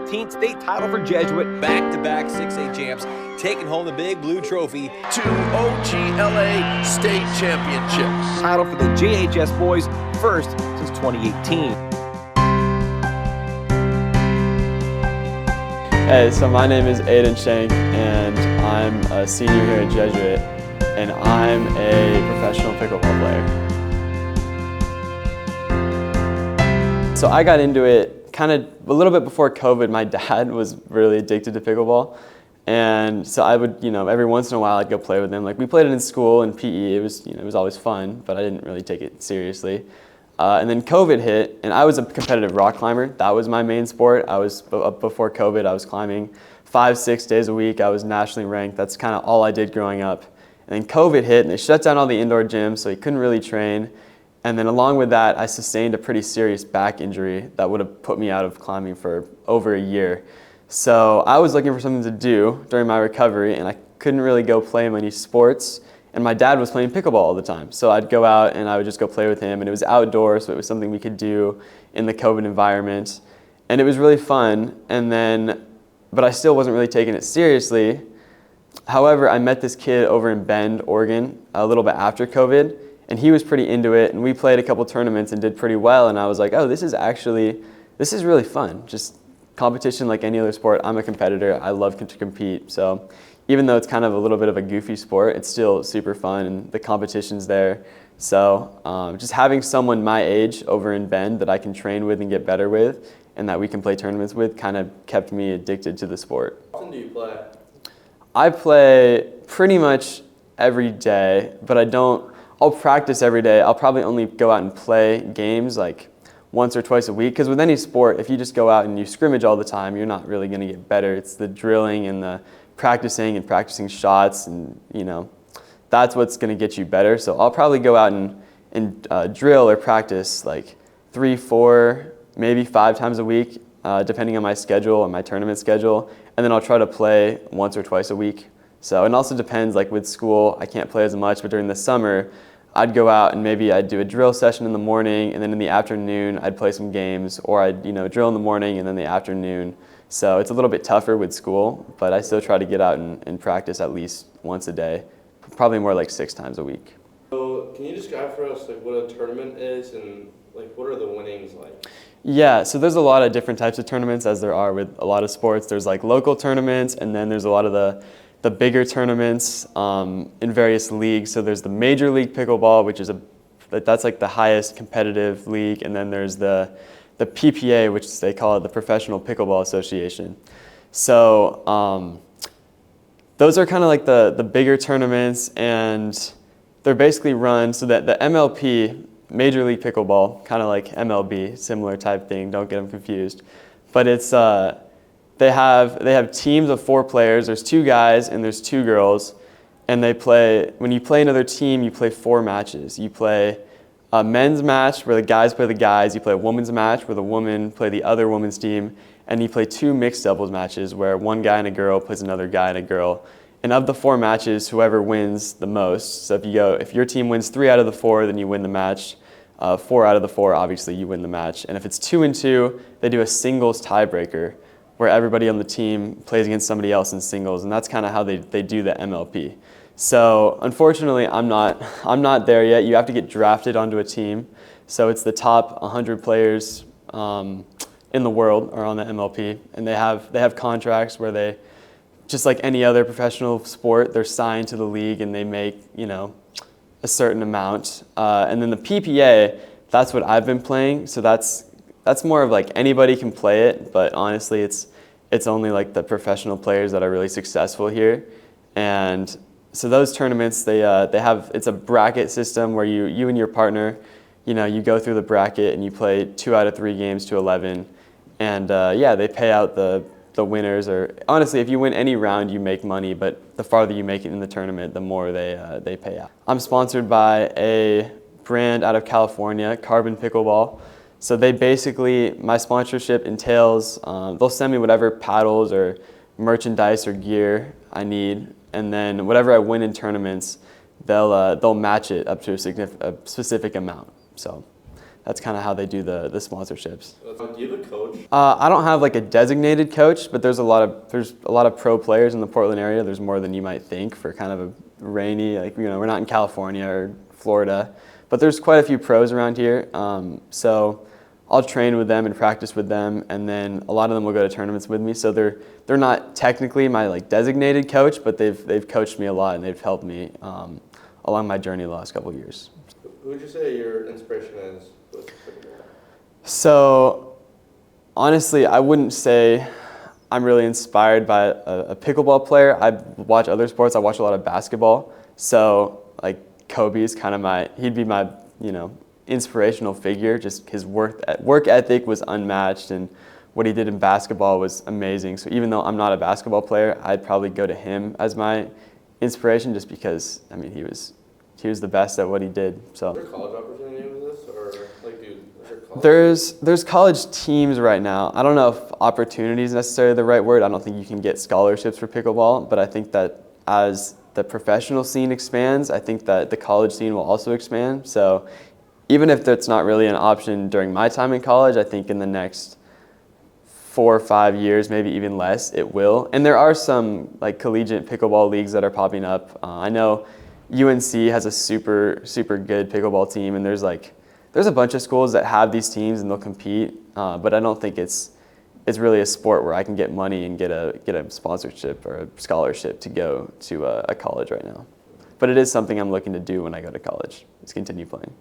13th state title for Jesuit. Back-to-back 6A champs, taking home the Big Blue Trophy. 2 OGLA state championships. Title for the JHS boys, first since 2018. Hey, so my name is Aidan Schank, and I'm a senior here at Jesuit, and I'm a professional pickleball player. So I got into it kind of a little bit before COVID. My dad was really addicted to pickleball, and so I would, every once in a while I'd go play with him. Like we played it in school in PE. It was always fun, but I didn't really take it seriously. And then COVID hit, and I was a competitive rock climber. That was my main sport. Before COVID, I was climbing 5-6 days a week. I was nationally ranked. That's kind of all I did growing up. And then COVID hit, and they shut down all the indoor gyms, so you couldn't really train. And then along with that, I sustained a pretty serious back injury that would have put me out of climbing for over a year. So I was looking for something to do during my recovery, and I couldn't really go play many sports. And my dad was playing pickleball all the time. So I'd go out and I would just go play with him. And it was outdoors, so it was something we could do in the COVID environment. And it was really fun. But I still wasn't really taking it seriously. However, I met this kid over in Bend, Oregon, a little bit after COVID. And he was pretty into it. And we played a couple tournaments and did pretty well. And I was like, oh, this is really fun. Just competition like any other sport. I'm a competitor. I love to compete. So even though it's kind of a little bit of a goofy sport, it's still super fun and the competition's there. So just having someone my age over in Bend that I can train with and get better with and that we can play tournaments with kind of kept me addicted to the sport. How often do you play? I play pretty much every day, but I'll practice every day. I'll probably only go out and play games like once or twice a week, because with any sport, if you just go out and you scrimmage all the time, you're not really going to get better. It's the drilling and the practicing shots, and that's what's going to get you better. So I'll probably go out and drill or practice like 3, 4, maybe 5 times a week, depending on my schedule and my tournament schedule. And then I'll try to play once or twice a week. So it also depends, like with school, I can't play as much, but during the summer, I'd go out and maybe I'd do a drill session in the morning, and then in the afternoon, I'd play some games, or I'd drill in the morning and then the afternoon. So it's a little bit tougher with school, but I still try to get out and practice at least once a day, probably more like 6 times a week. So can you describe for us like what a tournament is and like what are the winnings like? Yeah, so there's a lot of different types of tournaments, as there are with a lot of sports. There's like local tournaments, and then there's a lot of the bigger tournaments in various leagues. So there's the Major League Pickleball, which is that's like the highest competitive league, and then there's the PPA, which they call it the Professional Pickleball Association. So those are kind of like the bigger tournaments, and they're basically run so that the MLP, Major League Pickleball, kind of like MLB, similar type thing, don't get them confused. But it's they have teams of 4 players. There's 2 guys and there's 2 girls, and when you play another team, you play 4 matches. You play a men's match where the guys play the guys, you play a women's match where the women play the other women's team, and you play 2 mixed doubles matches where one guy and a girl plays another guy and a girl. And of the 4 matches, whoever wins the most, so if your team wins 3 out of the 4, then you win the match. 4 out of the 4, obviously, you win the match. And if it's 2-2, they do a singles tiebreaker where everybody on the team plays against somebody else in singles, and that's kind of how they do the MLP. So unfortunately, I'm not there yet. You have to get drafted onto a team. So it's the top 100 players in the world are on the MLP, and they have contracts where they, just like any other professional sport, they're signed to the league and they make a certain amount. And then the PPA, that's what I've been playing. So that's more of like anybody can play it, but honestly, it's only like the professional players that are really successful here. And so those tournaments, it's a bracket system where you and your partner, you go through the bracket and you play 2 out of 3 games to 11. And they pay out the winners, or honestly, if you win any round, you make money, but the farther you make it in the tournament, the more they pay out. I'm sponsored by a brand out of California, Carbon Pickleball. So my sponsorship entails, they'll send me whatever paddles or merchandise or gear I need, and then whatever I win in tournaments, they'll match it up to a specific amount. So that's kind of how they do the sponsorships. Do you have a coach? I don't have like a designated coach, but there's a lot of pro players in the Portland area. There's more than you might think for kind of a rainy, like, you know, we're not in California or Florida, but there's quite a few pros around here. So I'll train with them and practice with them, and then a lot of them will go to tournaments with me. So they're not technically my like designated coach, but they've coached me a lot and they've helped me along my journey the last couple of years. Who would you say your inspiration is with pickleball? So honestly, I wouldn't say I'm really inspired by a pickleball player. I watch other sports. I watch a lot of basketball. So like Kobe's kind of he'd be my, you know, inspirational figure. Just his work ethic was unmatched, and what he did in basketball was amazing. So even though I'm not a basketball player, I'd probably go to him as my inspiration, just because, I mean, he was the best at what he did. So Is there college opportunity with this, or like, is there college? there's college teams right now. I don't know if opportunity is necessarily the right word. I don't think you can get scholarships for pickleball, but I think that as the professional scene expands, I think that the college scene will also expand. So even if that's not really an option during my time in college, I think in the next 4 or 5 years, maybe even less, it will. And there are some like collegiate pickleball leagues that are popping up. I know UNC has a super good pickleball team, and there's a bunch of schools that have these teams and they'll compete. But I don't think it's really a sport where I can get money and get a sponsorship or a scholarship to go to a college right now. But it is something I'm looking to do when I go to college, is continue playing.